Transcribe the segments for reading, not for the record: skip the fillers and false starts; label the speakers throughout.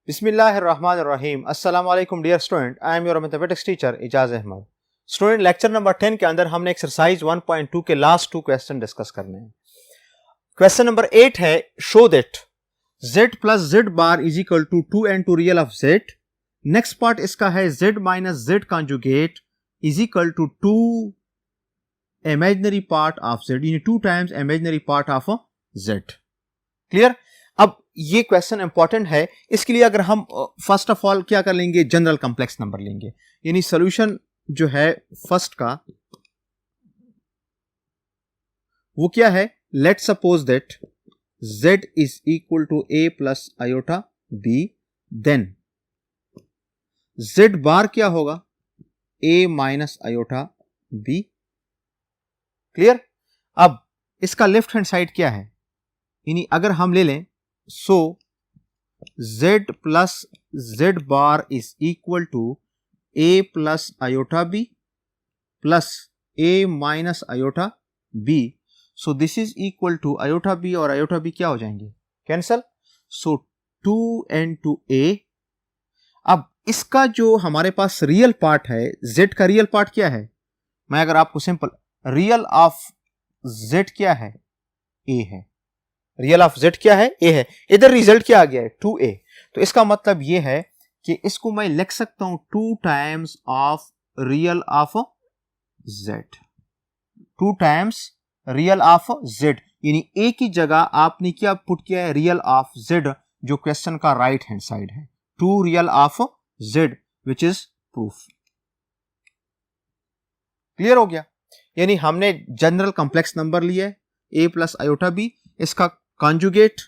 Speaker 1: बिस्मिल्लाहिर्रहमानिर्रहीम। अस्सलाम वालेकुम dear student, I am your mathematics teacher Ijaz Ahmed. Student, lecture number 10 के अंदर हमने एक्सरसाइज 1.2 के लास्ट 2 क्वेश्चन डिस्कस करने हैं। क्वेश्चन नंबर 8 है, show that z plus z bar is equal to 2n2 real of z। Next part इसका है z minus z conjugate is equal to 2 imaginary part of z, यानी 2 times imaginary part of z। Clear? अब ये question important है, इसके लिए अगर हम फर्स्ट ऑफ ऑल क्या कर लेंगे, जनरल कॉम्प्लेक्स नंबर लेंगे, यानी सॉल्यूशन जो है फर्स्ट का वो क्या है, let suppose that z is equal to a plus iota b, then z bar क्या होगा, a minus iota b। Clear? अब इसका लेफ्ट हैंड साइड क्या है, यानी अगर हम ले लें so z plus z bar is equal to a plus iota b plus a minus iota b। So this is equal to iota b और आयोटा b क्या हो जाएंगे, कैंसल। सो 2n2a। अब इसका जो हमारे पास रियल पार्ट है, z का रियल पार्ट क्या है, मैं अगर आपको सिंपल रियल ऑफ z क्या है, a है। रियल ऑफ z क्या है, a है। इधर रिजल्ट क्या आ गया है, 2a। तो इसका मतलब ये है कि इसको मैं लिख सकता हूं 2 times of real of z, 2 times real of z, यानी a की जगह आपने क्या पुट किया है, रियल ऑफ z, जो क्वेश्चन का राइट हैंड साइड है, 2 real of z which is proof. Clear हो गया? यानी हमने जनरल कॉम्प्लेक्स नंबर लिया है a प्लस आयोटा b, इसका कॉन्जुगेट,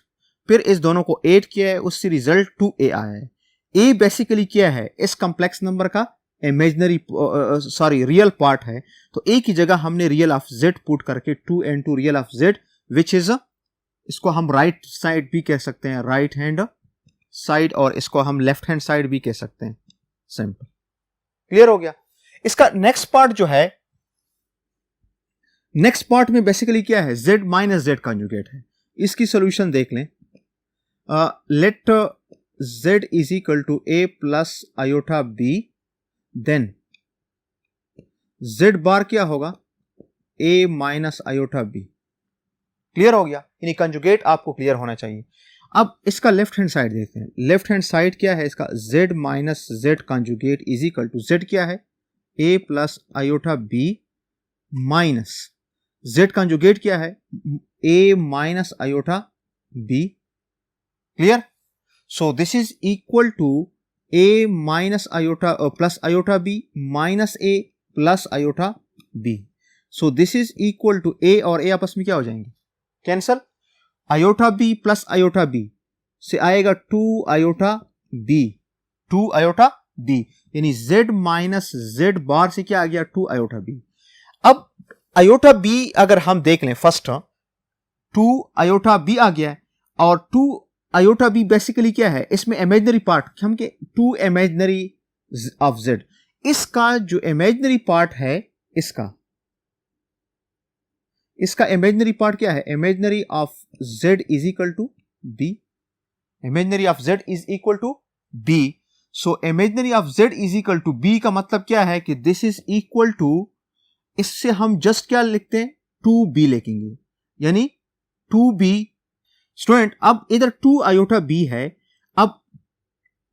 Speaker 1: फिर इस दोनों को ऐड किया है, उससे रिजल्ट 2a आया है। a बेसिकली क्या है, इस कॉम्प्लेक्स नंबर का इमेजिनरी रियल पार्ट है, तो a की जगह हमने रियल ऑफ z पुट करके 2n2 real of z which is, इसको हम राइट साइड भी कह सकते हैं, राइट हैंड साइड, और इसको हम लेफ्ट हैंड साइड भी कह सकते हैं, सिंपल। क्लियर हो गया? इसका नेक्स्ट पार्ट जो है, नेक्स्ट पार्ट में बेसिकली क्या है, z माइनस z कॉन्जुगेट है। इसकी सॉल्यूशन देख लें, let z is equal to a plus iota b, then z bar क्या होगा, a minus iota b। Clear हो गया? यानी कंजुगेट आपको क्लियर होना चाहिए। अब इसका लेफ्ट हैंड साइड देखते हैं, लेफ्ट हैंड साइड क्या है इसका, z minus z conjugate is equal to z क्या है, a plus iota b minus z conjugate क्या है, a minus iota b। Clear? So this is equal to a minus iota plus iota b minus a plus iota b। So this is equal to a और a आपस में क्या हो जाएंगे, cancel. Iota b plus iota b से आएगा 2 iota b, 2 iota b, यानी z minus z बार से क्या आ गया, 2 आयोटा b। अब आयोटा b अगर हम देख लें, फर्स्ट 2 आयोटा b आ गया है, और 2 आयोटा b बेसिकली क्या है, इसमें इमेजिनरी पार्ट हम के 2 इमेजिनरी ऑफ z, इसका जो इमेजिनरी पार्ट है, इसका इमेजिनरी पार्ट क्या है, imaginary of z is equal to b, imaginary of z is equal to b। So imaginary of z is equal to b का मतलब क्या है कि दिस इज इक्वल टू, इससे हम जस्ट क्या लिखते हैं, 2b लिखेंगे, यानी 2b। स्टूडेंट, अब इधर 2 आयोटा b है, अब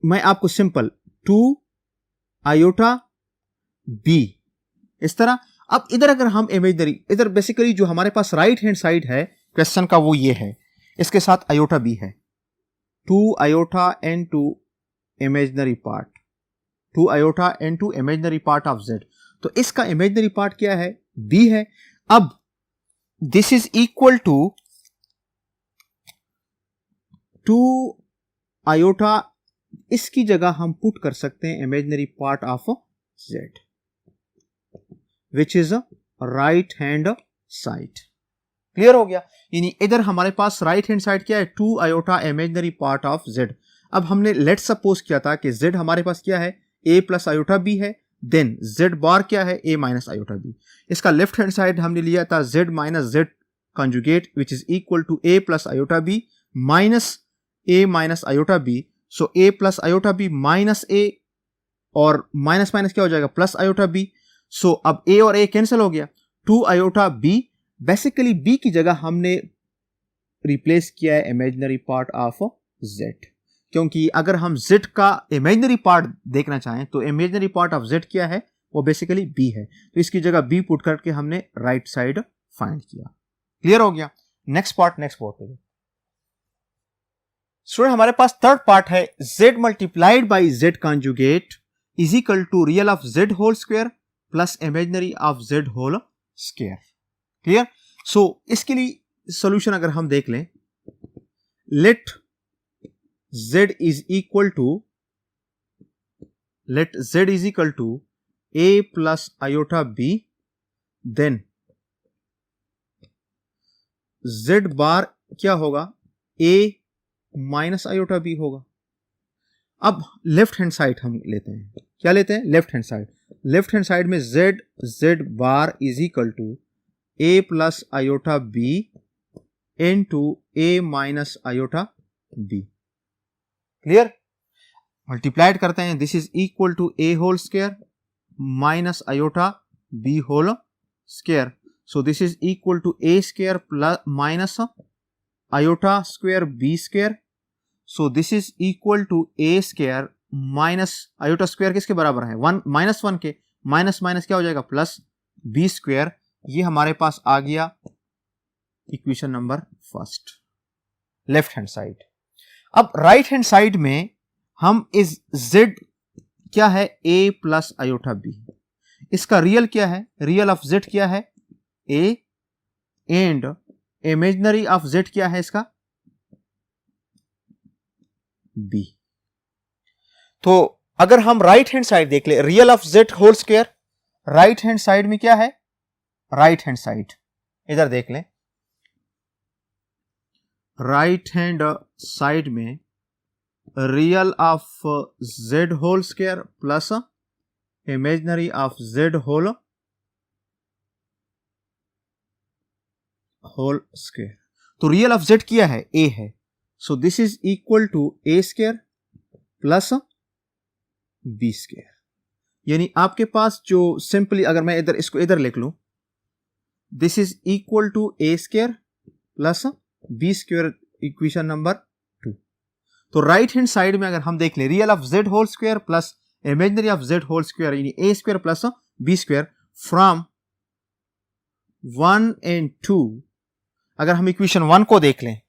Speaker 1: मैं आपको सिंपल 2 आयोटा b इस तरह। अब इधर अगर हम इमेजिनरी, इधर बेसिकली जो हमारे पास राइट हैंड साइड है क्वेश्चन का वो ये है, इसके साथ आयोटा b है, 2 iota n2 imaginary part, 2 iota n2 imaginary part of z, तो इसका इमेजिनरी पार्ट क्या है, b है। अब this is equal to 2 iota, इसकी जगह हम पुट कर सकते हैं imaginary part of z which is right hand side. Clear हो गया? यानी इधर हमारे पास राइट हैंड साइड क्या है, 2 iota imaginary part of z। अब हमने लेट सपोज किया था कि z हमारे पास क्या है, a प्लस आयोटा b है, देन z बार क्या है, a माइनस आयोटा b। इसका लेफ्ट हैंड साइड हमने लिया था z minus z conjugate which is equal to a plus iota b minus a minus iota b. So a plus iota b minus a, और minus minus क्या हो जाएगा, plus iota B. सो अब ए और ए cancel हो गया, 2 आयोटा बी। बेसिकली बी की जगह हमने रिप्लेस किया है इमेजिनरी पार्ट ऑफ जेड, क्योंकि अगर हम जेड का इमेजिनरी पार्ट देखना चाहें तो इमेजिनरी पार्ट ऑफ जेड क्या है, वो बेसिकली बी है। तो इसकी जगह बी पुट करके हमने राइट साइड फाइंड किया। क्लियर हो गया। नेक्स्ट पार्ट नेक्स्ट बोर्ड पे। स्टूडेंट हमारे पास थर्ड पार्ट है, z multiplied by z conjugate is equal to real of z whole square plus imaginary of z whole square. Clear. So इसके लिए solution अगर हम देख लें, let z is equal to a plus iota b, then z bar क्या होगा, a minus iota b होगा। अब लेफ्ट हैंड साइड हम लेते हैं, क्या लेते हैं, left hand side. Left hand side में z bar is equal to a plus iota b into a minus iota b। Clear. Multiplied करते हैं, this is equal to a whole square minus iota b whole square. So this is equal to a square plus minus iota square b square. So this is equal to a square minus iota square किसके बराबर है, 1 minus 1 के, minus minus क्या हो जाएगा, plus b square. ये हमारे पास आ गया equation number first, left hand side. अब राइट हैंड साइड में हम इस z क्या है, a प्लस आयोटा b, इसका रियल क्या है, रियल ऑफ z क्या है, a, and imaginary of z क्या है इसका, b। तो अगर हम राइट हैंड साइड देख ले, real of z whole square, right hand side में क्या है, राइट हैंड साइड इधर देख लें, राइट हैंड साइड में real of z whole square plus imaginary of z whole square. तो रियल ऑफ z क्या है, a है। So this is equal to a square plus b square. यानी आपके पास जो सिंपली अगर मैं इधर इसको इधर लिख लूं, this is equal to a square plus b square, equation number 2। तो राइट हैंड साइड में अगर हम देख ले, real of z whole square plus imaginary of z whole square, यानी a square plus b square from 1 and 2। अगर हम equation 1 को देख लें,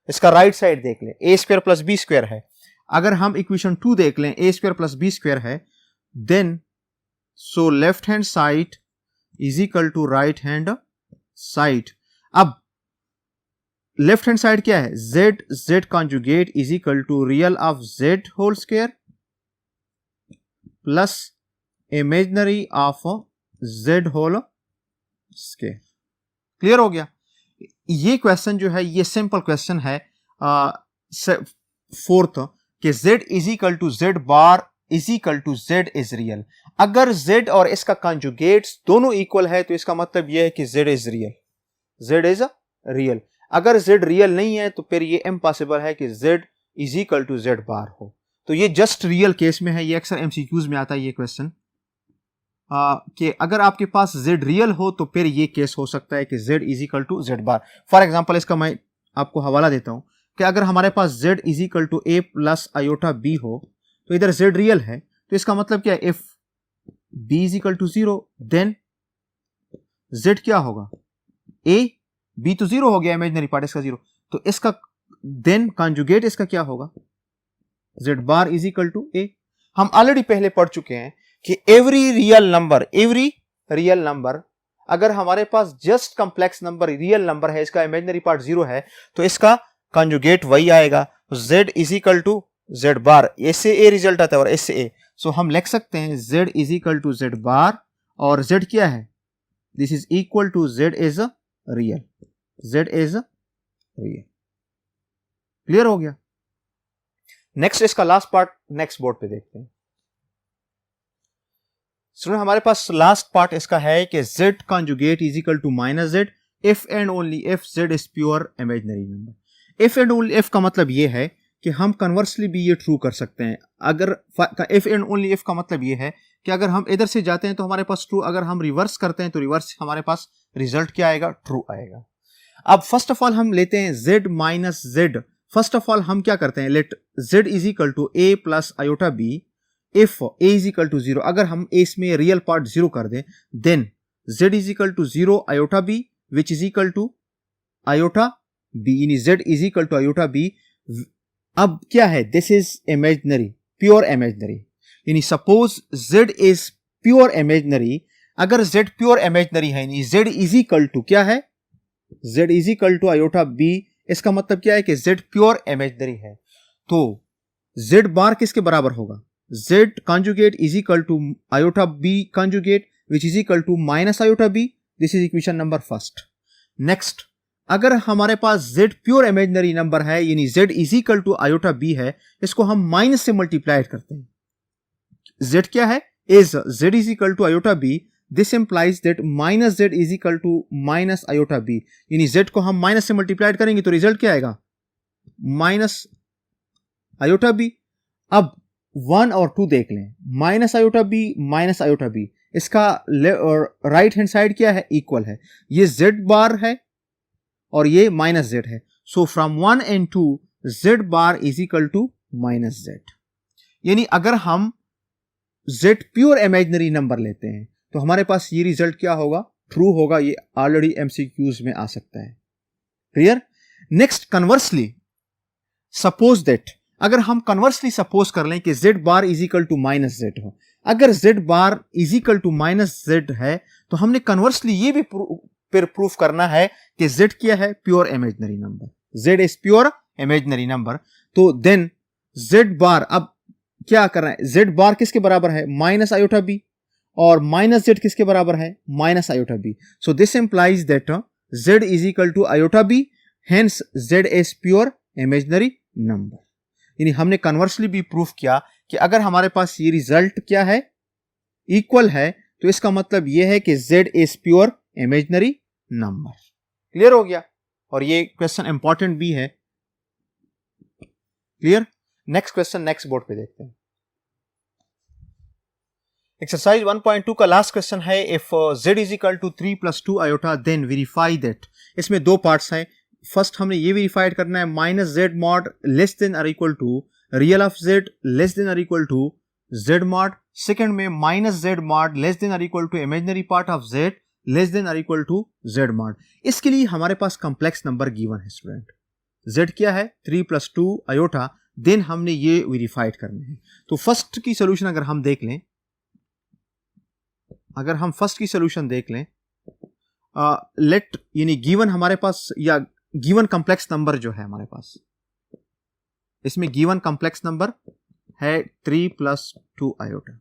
Speaker 1: इसका राइट साइड देख लें, a square plus b square है। अगर हम इक्वेशन 2 देख लें, a square plus b square है, then so left hand side is equal to right hand side. अब लेफ्ट हैंड साइड क्या है, z conjugate is equal to real of z whole square plus imaginary of z whole square. Clear हो गया। ये question जो है ये simple question है फोर्थ, कि z is equal to z bar is equal to z is real. अगर z और इसका कॉन्जुगेट्स दोनों इक्वल है तो इसका मतलब यह है कि z is real, z is real. अगर z रियल नहीं है तो फिर ये इम्पॉसिबल है कि z is equal to z bar हो। तो ये जस्ट रियल केस में है, ये अक्सर एमसीक्यूज में आता है ये क्वेश्चन, कि अगर आपके पास z रियल हो तो फिर ये केस हो सकता है कि z is equal to z bar. For example इसका मैं आपको हवाला देता हूं कि अगर हमारे पास z is equal to a plus iota b हो, तो इधर z रियल है, तो इसका मतलब क्या है, if b is equal to 0 then z क्या होगा, a, b तो 0 हो गया, इमेजिनरी पार्ट इसका 0, तो इसका देन कॉन्जुगेट इसका क्या होगा, z bar is equal to a। हम ऑलरेडी पहले पढ़ चुके हैं कि एवरी रियल नंबर अगर हमारे पास just complex number real number है, इसका इमेजिनरी पार्ट 0 है, तो इसका कॉन्जुगेट वही आएगा, z is equal to z bar. इससे a रिजल्ट आता है और इससे a, सो हम लिख सकते हैं z is equal to z bar, और z क्या है, this is equal to z is real, z is real. Clear हो गया। नेक्स्ट इसका लास्ट पार्ट नेक्स्ट बोर्ड पे देखते हैं। स्टूडेंट हमारे पास लास्ट पार्ट इसका है कि z conjugate is equal to minus z if and only if z is pure imaginary number. If and only if का मतलब यह है कि हम कन्वर्सली भी ये ट्रू कर सकते हैं। अगर इफ एंड ओनली इफ का मतलब ये है कि अगर हम इधर से जाते हैं तो हमारे पास ट्रू, अगर हम रिवर्स करते हैं तो रिवर्स हमारे पास रिजल्ट क्या आएगा, ट्रू आएगा। अब फर्स्ट ऑफ ऑल हम लेते हैं z minus z। First of all हम क्या करते हैं, let z is equal to a plus iota b if a is equal to 0। अगर हम a इसमें रियल पार्ट 0 कर दें then z is equal to 0 iota b which is equal to iota b, यानी z is equal to iota b। अब क्या है, this is imaginary, pure imaginary, यानी suppose z is pure imaginary. अगर z pure imaginary है यानी z is equal to क्या है, z is equal to iota b, इसका मतलब क्या है कि z प्योर इमेजिनरी है। तो z बार किसके बराबर होगा, z conjugate is equal to iota b conjugate which is equal to minus iota b। This is equation number first. Next, अगर हमारे पास z प्योर इमेजिनरी नंबर है यानी z is equal to iota b है, इसको हम minus से multiplied करते हैं। z क्या है, is z is equal to iota b, this implies that minus z is equal to minus iota b, यानी z को हम माइनस से मल्टीप्लाइड करेंगे तो रिजल्ट क्या आएगा, माइनस आयोटा b। अब 1 और 2 देख लें, minus iota b minus iota b, इसका राइट हैंड साइड क्या है, इक्वल है। ये z बार है और ये माइनस z है। So from 1 and 2 z bar is equal to minus z, यानी अगर हम z प्योर इमेजिनरी नंबर लेते हैं तो हमारे पास ये रिजल्ट क्या होगा, ट्रू होगा। ये ऑलरेडी एमसीक्यूज में आ सकता है। Clear. Next, conversely suppose that, अगर हम कन्वर्सली सपोज कर लें कि z bar is equal to minus z हो। अगर z bar is equal to minus z है तो हमने कन्वर्सली ये भी फिर प्रूफ करना है कि z क्या है, pure imaginary number, z is pure imaginary number. तो देन z बार, अब क्या कर रहे हैं, z बार किसके बराबर है, माइनस आयोटा b, और माइनस z किसके बराबर है, minus iota b। So this implies that z is equal to iota b, hence z is pure imaginary number. यानी हमने कन्वर्सली भी प्रूफ किया कि अगर हमारे पास ये रिजल्ट क्या है, इक्वल है, तो इसका मतलब यह है कि z is pure imaginary number. Clear हो गया, और ये क्वेश्चन इंपॉर्टेंट भी है। Clear. Next question next board पे देखते हैं। एक्सरसाइज 1.2 का लास्ट क्वेश्चन है, if z is equal to 3 plus 2 iota then verify that. इसमें दो पार्ट्स हैं। फर्स्ट हमने ये वेरीफाइड करना है minus z mod less than और equal to real of z less than और equal to z mod. Second में minus z mod less than और equal to imaginary part of z less than और equal to z mod. इसके लिए हमारे पास complex number given है student. z क्या है, 3 प्लस 2 आयोटा, देन हमने ये वेरीफाइड करने हैं। तो फर्स्ट की सोल्यूशन अगर हम देख लें, अगर हम फर्स्ट की सोल्यूशन देख लें, लेट यानी गिवन हमारे पास, या गिवन कॉम्प्लेक्स नंबर जो है हमारे पास, इसमें गिवन कॉम्प्लेक्स नंबर है 3 प्लस 2 आयोटा।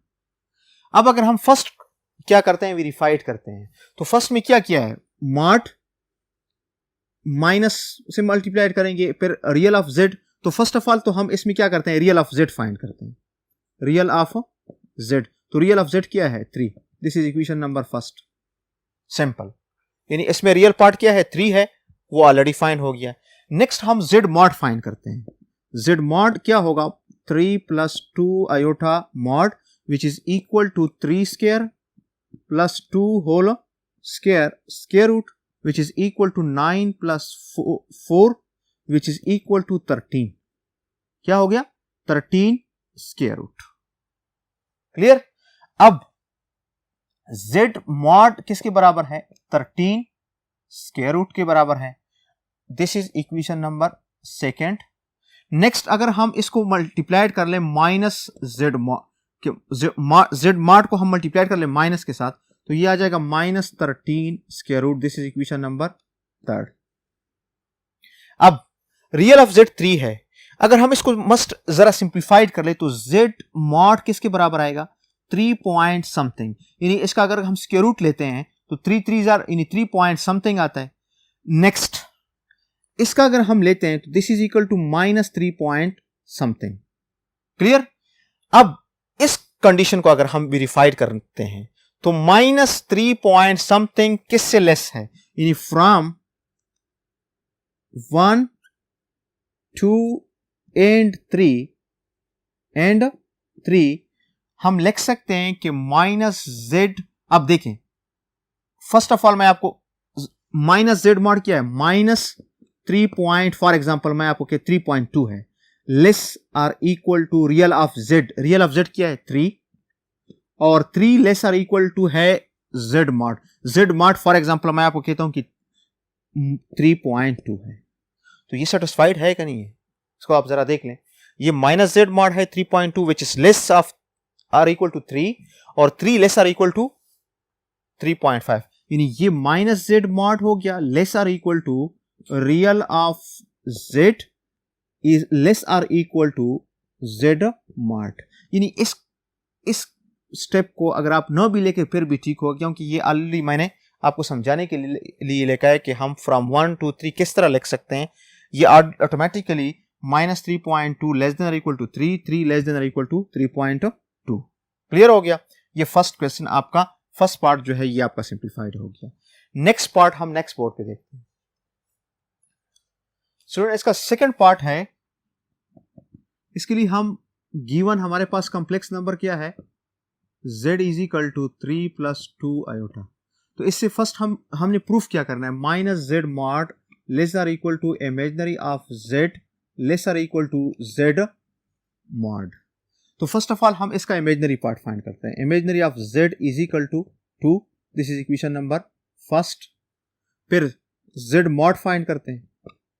Speaker 1: अब अगर हम फर्स्ट क्या करते हैं, वेरीफाइड करते हैं, तो फर्स्ट में क्या किया है, मॉड माइनस से मल्टीप्लाइड करेंगे, फिर रियल ऑफ z। तो फर्स्ट ऑफ ऑल तो हम इसमें क्या करते हैं, रियल ऑफ z फाइंड करते हैं, रियल ऑफ z। तो रियल ऑफ z क्या है, 3। This is equation number first, simple. यानी इसमें रियल पार्ट क्या है, 3 है, वो ऑलरेडी फाइंड हो गया। नेक्स्ट हम z मॉड फाइंड करते हैं। z मॉड क्या होगा, 3 plus 2 iota mod which is equal to 3 square plus 2 whole square square root which is equal to 9 plus 4 which is equal to 13। क्या हो गया, 13 स्क्वायर रूट। क्लियर। अब z mod किसके बराबर है, 13 स्क्वायर रूट के बराबर है। This is equation number second. Next अगर हम इसको मल्टीप्लाइड कर ले माइनस z मॉड को हम मल्टीप्लाइड कर ले माइनस के साथ, तो ये आ जाएगा minus 13 square root. This is equation number third. अब रियल ऑफ z 3 है, अगर हम इसको मस्ट जरा सिंप्लीफाइड कर ले तो z मॉड किसके बराबर आएगा, 3 पॉइंट समथिंग। यानी इसका अगर हम स्क्वायर रूट लेते हैं तो 3 3 यानी 3 पॉइंट समथिंग आता है। नेक्स्ट इसका अगर हम लेते हैं तो this is equal to minus 3 point something. Clear. अब इस कंडीशन को अगर हम वेरीफाइड करते हैं तो माइनस 3 पॉइंट समथिंग किससे लेस है, यानी फ्रॉम 1 to एंड 3 हम लिख सकते हैं कि माइनस जेड। अब देखें, फर्स्ट ऑफ ऑल मैं आपको माइनस जेड मॉड क्या है, माइनस 3 पॉइंट, फॉर एग्जांपल मैं आपको 3.2 है, less or equal to real of Z. Real of Z क्या है 3, और 3 लेस आर इक्वल टू है Z mod. Z mod for example मैं आपको कहता हूं कि 3.2 है। तो ये सेटिस्फाइड है कि नहीं है, इसको आप जरा देख लें। ये माइनस जेड मॉड है 3.2 which is less of or equal to 3, और 3 लेस आर इक्वल टू 3.5, यानी ये माइनस जेड मॉड हो गया less or equal to real of Z is less or equal to Z mod. यानी इस step को अगर आप न भी लेके फिर भी ठीक हो, क्योंकि ये ऑलरेडी मैंने आपको समझाने के लिए लिखा है कि हम फ्रॉम 1 to 3 किस तरह लिख सकते हैं। ये automatically minus 3.2 less than equal to 3 less than equal to 3.2। Clear हो गया। ये फर्स्ट क्वेश्चन आपका, फर्स्ट पार्ट जो है ये आपका सिंप्लीफाइड हो गया। नेक्स्ट पार्ट हम नेक्स्ट बोर्ड पे देखते हैं। स्टूडेंट इसका सेकंड पार्ट है, इसके लिए हम गिवन हमारे पास कॉम्प्लेक्स नंबर क्या है, z is equal to 3 plus 2 iota. तो इससे फर्स्ट हमने प्रूफ क्या करना है, minus Z mod less or equal to imaginary of z less or equal to z mod. तो फर्स्ट ऑफ ऑल हम इसका इमेजिनरी पार्ट फाइंड करते हैं। Imaginary of z is equal to 2, this is equation number first. फिर z mod find करते हैं,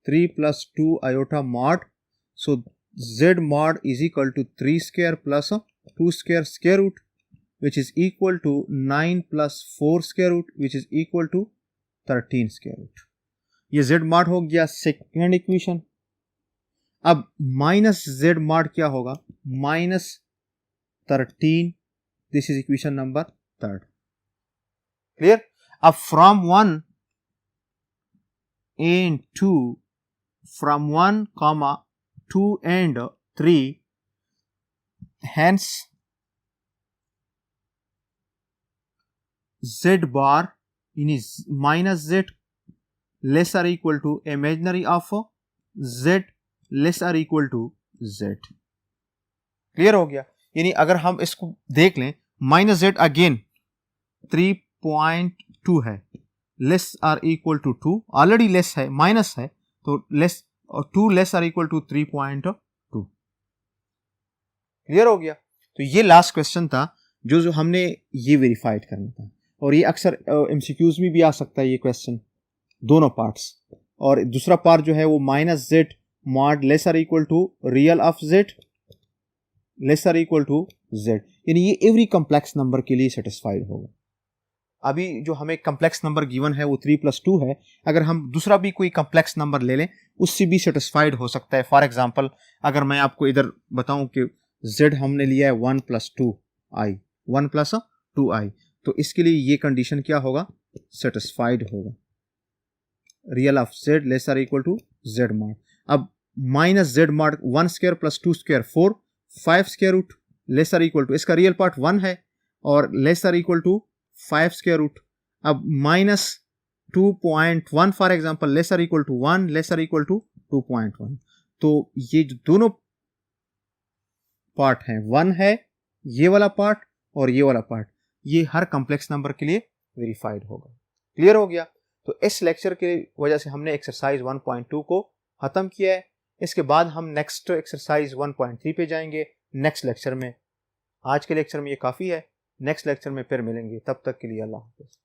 Speaker 1: 3 plus 2 iota mod. So z mod is equal to 3 square plus 2 square square root which is equal to 9 plus 4 square root which is equal to 13 square root। ये z mod हो गया second equation. अब minus z mod क्या होगा, minus 13, this is equation number third. Clear. अब from 1 and 2, from 1, 2 and 3, hence z bar in minus z less or equal to imaginary of z less or equal to z। Clear हो गया। यानी अगर हम इसको देख लें, माइनस z अगेन 3.2 है, less or equal to 2, already less है, माइनस है तो लेस, और 2 less or equal to 3.2। Clear हो गया। तो ये लास्ट क्वेश्चन था जो हमने ये वेरीफाइड करना था, और ये अक्सर एमसीक्यूज में भी आ सकता है ये क्वेश्चन, दोनों पार्ट्स। और दूसरा पार्ट जो है वो minus Z mod less or equal to real of Z less or equal to Z, यानी ये एवरी कॉम्प्लेक्स नंबर के लिए सेटिस्फाइड होगा। अभी जो हमें कॉम्प्लेक्स नंबर गिवन है वो 3 प्लस 2 है, अगर हम दूसरा भी कोई कॉम्प्लेक्स नंबर ले लें उससे भी सेटिस्फाइड हो सकता है। फॉर एग्जांपल अगर मैं आपको इधर बताऊं कि z हमने लिया है 1 प्लस 2i, 1 प्लस 2i, तो इसके लिए ये कंडीशन क्या होगा, सेटिस्फाइड होगा, real of z less or equal to z mod. अब minus z mod 1 square plus 2 square 4, 5 square root less or equal to, इसका रियल पार्ट 1 है और less or equal to 5 square root. अब minus 2.1 for example less or equal to 1 less or equal to 2.1। तो ये जो दोनों part हैं, 1 है ये वाला पार्ट और ये वाला पार्ट, ये हर कॉम्प्लेक्स नंबर के लिए वेरीफाइड होगा। क्लियर हो गया। तो इस लेक्चर की वजह से हमने एक्सरसाइज 1.2 को खत्म किया है। इसके बाद हम नेक्स्ट एक्सरसाइज 1.3 पे जाएंगे नेक्स्ट लेक्चर में। आज के लेक्चर में ये काफ़ी है, नेक्स्ट लेक्चर में फिर मिलेंगे, तब तक के लिए अल्लाह हाफ़िज़।